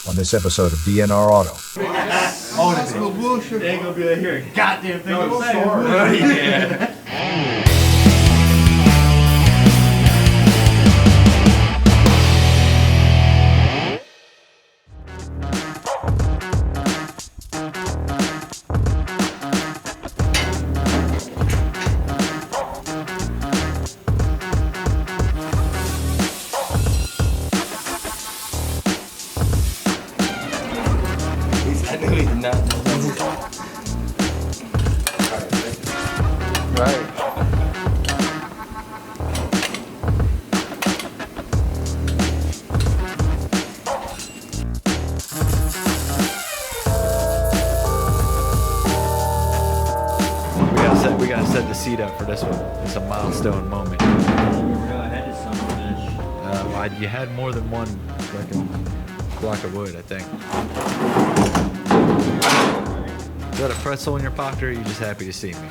on this episode of DNR Auto. Oh, that's no bullshit. They ain't gonna be like, here, goddamn thing. No, Yeah. Right. We gotta set the seat up for this one. It's a milestone moment. You had more than one fucking block of wood, I think. Is that a pretzel in your pocket, or are you just happy to see me?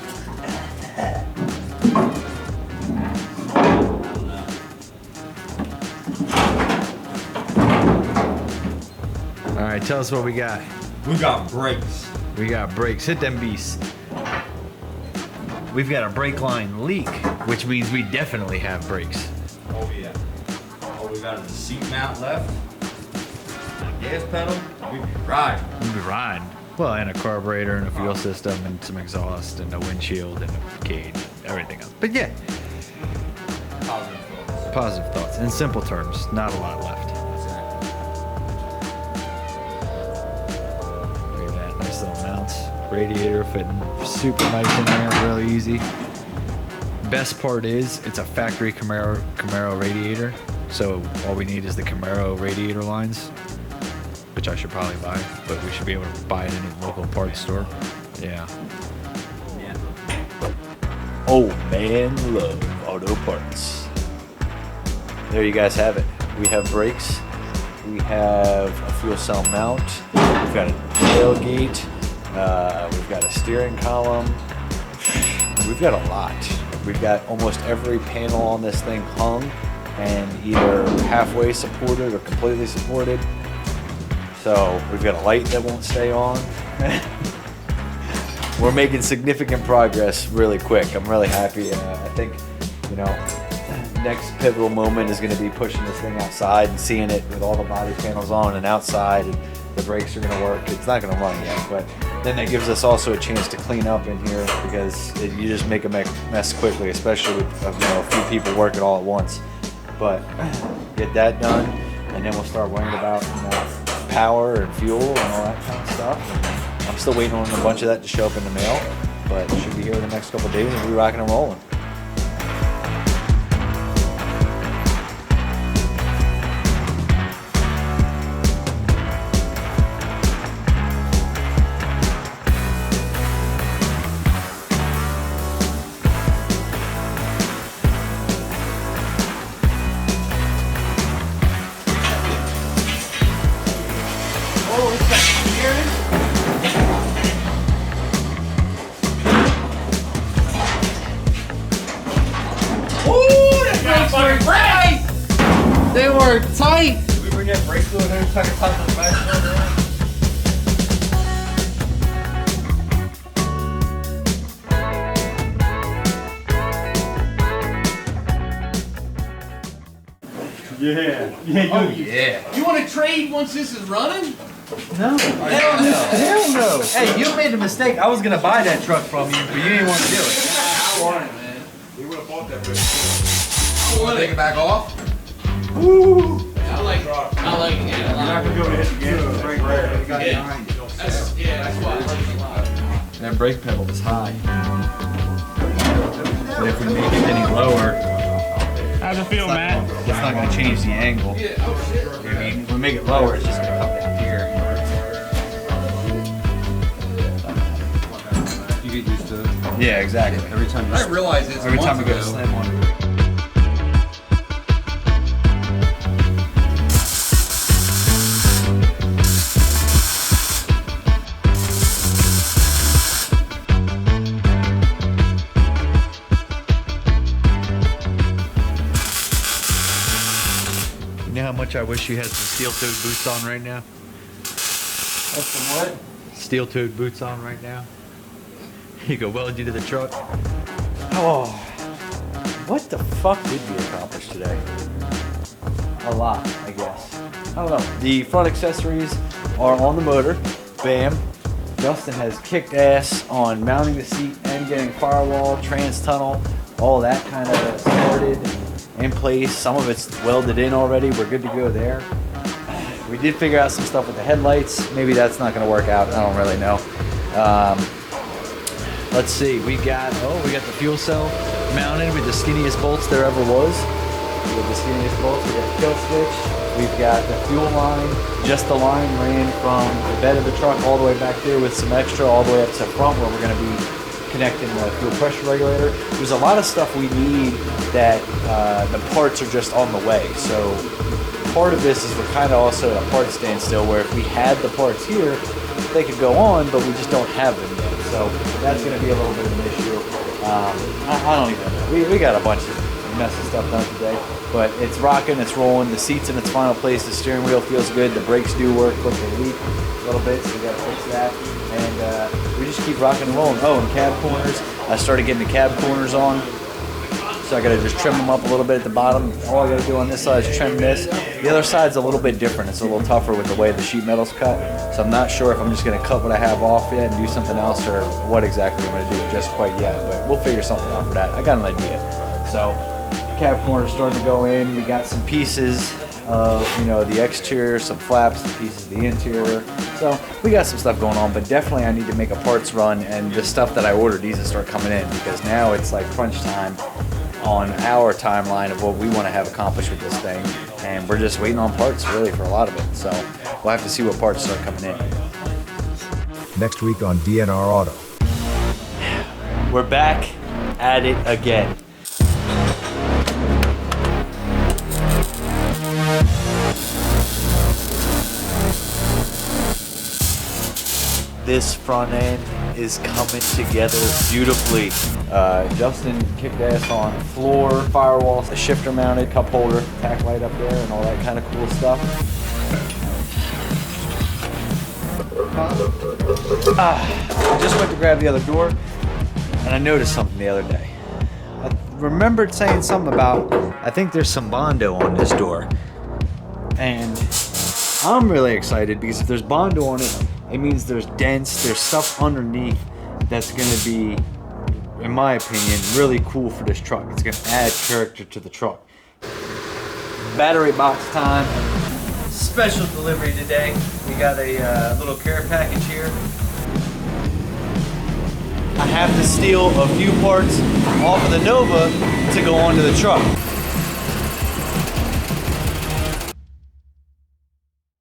All right, tell us what we got. We got brakes. We got brakes. Hit them beasts. We've got a brake line leak, which means we definitely have brakes. Oh yeah. All we got is a seat mount left. And a gas pedal. We be riding. We'll be riding. Well, and a carburetor and a fuel system and some exhaust and a windshield and a cage and everything else. But yeah, Positive thoughts. positive thoughts. In simple terms, not a lot left. Exactly. Look at that, nice little mounts. Radiator fitting super nice in there, really easy. Best part is it's a factory Camaro radiator, so all we need is the Camaro radiator lines, which I should probably buy, but we should be able to buy it in a local parts store. Yeah. Oh man, love auto parts. There you guys have it. We have brakes. We have a fuel cell mount. We've got a tailgate. We've got a steering column. We've got a lot. We've got almost every panel on this thing hung and either halfway supported or completely supported. So we've got a light that won't stay on. We're making significant progress really quick. I'm really happy. I think, you know, next pivotal moment is going to be pushing this thing outside and seeing it with all the body panels on and outside, and the brakes are going to work. It's not going to run yet, but then that gives us also a chance to clean up in here, because you just make a mess quickly, especially with a few people working all at once. But get that done, and then we'll start worrying about power and fuel and all that kind of stuff. And I'm still waiting on a bunch of that to show up in the mail, but it should be here in the next couple of days, and we'll be rocking and rolling. They were tight. Did we bring that brake fluid in so I can pop the back? Yeah. Oh yeah. You want to trade once this is running? No. Hell no. Hey, you made a mistake. I was going to buy that truck from you, but you didn't want to do it. I want it, man. We would have bought that brake fluid. Want to take it back off? Woo. I like it. You're not gonna be able to hit the gas with the brake rare. You got behind you. That's why I like it a lot. That brake pedal is high. But if we make it any lower, How's it feel, Matt? it's not going to change the angle. I mean, if we make it lower, it's just going to come down here. You get used to it. Yeah, exactly. Every time I realize it's Every time we months go to ago. slam one. You know how much I wish you had some steel-toed boots on right now? some what? Steel-toed boots on right now. You go weld you to the truck. Oh, what the fuck did we accomplish today? A lot, I guess. I don't know. The front accessories are on the motor. Bam. Justin has kicked ass on mounting the seat and getting firewall, trans tunnel, all that kind of started in place. Some of it's welded in already. We're good to go there. We did figure out some stuff with the headlights. Maybe that's not going to work out. I don't really know. Let's see. We got the fuel cell mounted with the skinniest bolts there ever was. With the skinniest bolts, we got a kill switch. We've got the fuel line. Just the line ran from the bed of the truck all the way back there with some extra all the way up to the front where we're going to be connecting the fuel pressure regulator. There's a lot of stuff we need that the parts are just on the way. So part of this is we're kind of also at a part standstill where if we had the parts here, they could go on, but we just don't have them yet. So that's going to be a little bit of an issue. I don't even know. We got a bunch of messy stuff done today, but it's rocking, it's rolling. The seat's in its final place. The steering wheel feels good. The brakes do work, but they leak a little bit, so we got to fix that. And we just keep rocking and rolling. Oh, and cab corners. I started getting the cab corners on. So I gotta just trim them up a little bit at the bottom. All I gotta do on this side is trim this. The other side's a little bit different. It's a little tougher with the way the sheet metal's cut. So I'm not sure if I'm just gonna cut what I have off yet and do something else or what exactly I'm gonna do just quite yet. But we'll figure something out for that. I got an idea. So cab corner's starting to go in. We got some pieces of, the exterior, some flaps, some pieces of the interior. So we got some stuff going on, but definitely I need to make a parts run, and the stuff that I ordered needs to start coming in because now it's like crunch time on our timeline of what we want to have accomplished with this thing, and we're just waiting on parts really for a lot of it. So we'll have to see what parts start coming in. Next week on DNR Auto. We're back at it again. This front end is coming together beautifully. Justin kicked ass on floor, firewalls, a shifter mounted, cup holder, tack light up there, and all that kind of cool stuff. I just went to grab the other door, and I noticed something the other day. I remembered saying something about, I think there's some Bondo on this door. And I'm really excited because if there's Bondo on it, it means there's dents, there's stuff underneath that's gonna be, in my opinion, really cool for this truck. It's gonna add character to the truck. Battery box time. Special delivery today. We got a little care package here. I have to steal a few parts off of the Nova to go onto the truck.